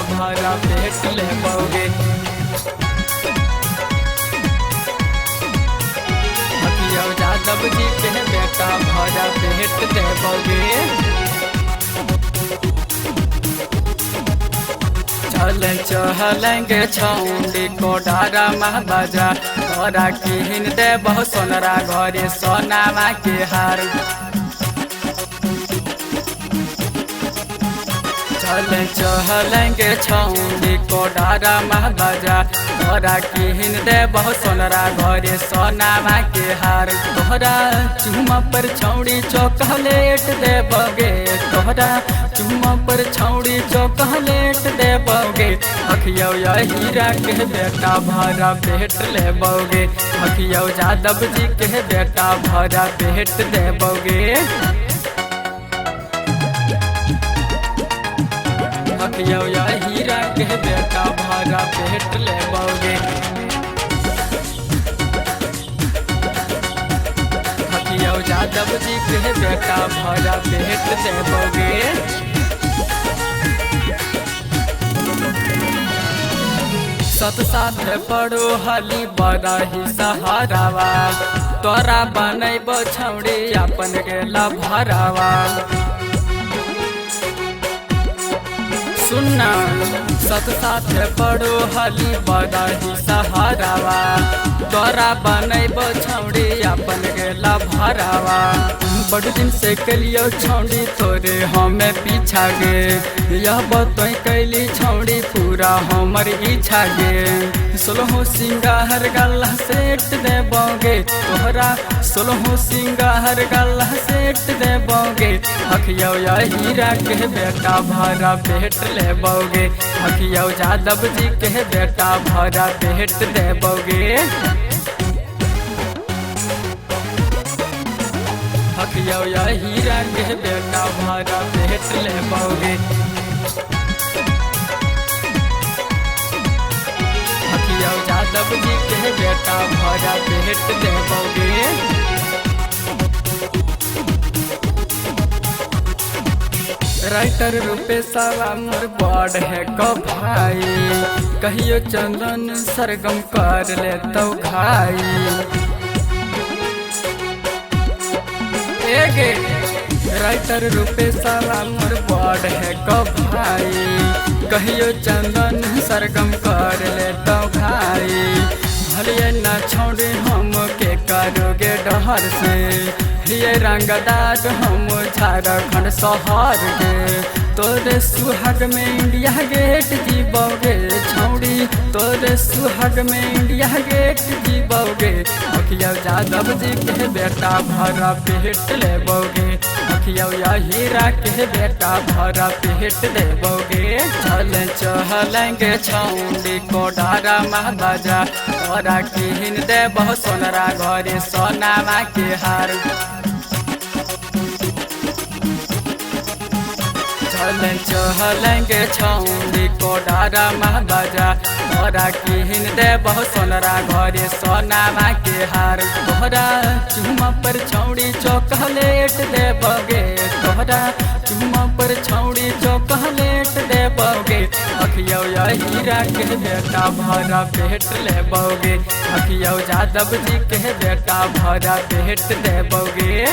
भरा पेट लेबोगे। अखिलेश यादव जी के बेटा भरा पेट देबोगे। चलेंगे छौंडी कोडारा महाबाजा तोरा किन देबो सोनरा घरे सोनामा के हार। चलेंगे छौंडी कोडारा महाबाजा तोरा किन देबो सोनरा घरे सोनामा के हार। तोहरा चुम्मा पर छौड़ी चॉकलेट देबोगे। तोहरा चुम्मा पर छौड़ी चॉकलेट देबोगे। अखिलेश हीरा के बेटा भरा पेट लेबोगे। अखिलेश यादव जी के बेटा भरा पेट देबोगे। अखिलेश हीरा के बेटा भरा पेट लेबोगे। अखिलेश यादव जी के बेटा भरा पेट देबोगे। सत साथ पड़ो हली बड़ा ही सहारावा तोरा बनैबो छौड़ी अपन गेला भरावा। सुनना सत साथ पड़ो हली बड़ा ही सहारावा तोरा बनैबो छौड़ी अपन गेला भरावा। बड़ दिन से कलियो छौड़ी तोरे हमें पीछा गे। यह बतई कैली छौड़ी पूरा हमर इच्छा गे। सोलहो सिंगार गला सेट देबोगे। तोहरा सोलहो सिंगार गला सेट देबोगे। अखिलेश हीरा के बेटा भरा पेट लेबोगे। अखिलेश यादव जी के बेटा भरा पेट देबोगे। अखिलेश हीरा के बेटा भरा पेट लेबोगे। अखिलेश यादव जी के बेटा भरा पेट देबोगे। राइटर रूपेशवा मोर बड़ है को भाई कहियो चंदन सरगम कर ले तो घाई। राइटर रूपेशवा मोर बड़ है को भाई कहियो चंदन सरगम कर ले तो भाई। भले न छोड़े हम के करोगे डहर से ये रंगदार हम झारखंड शहर के। तोरे सुहाग में इंडिया गेट जीबोगे छौड़ी तोरे सुहाग में इंडिया गेट जीबोगे। अखिलेश यादव जी के बेटा भरा पेट लेबोगे। अखिलेश हीरा के बेटा भरा पेट देबोगे। चलेंगे छौंडी कोडारा महाबाजा तोरा किन देबो सोनरा घरे सोनामा के हार। चलेंगे छौंडी कोडारा महाबाजा तोरा किन देबो सोनरा घरे सोनामा के हार। तोहरा चुम्मा पर छौड़ी चॉकलेट देबोगे। तोहरा चुम्मा पर छौड़ी चॉकलेट देबोगे। अखिलेश हीरा के बेटा भरा पेट लेबोगे। अखिलेश यादव जी के बेटा भरा पेट देबोगे।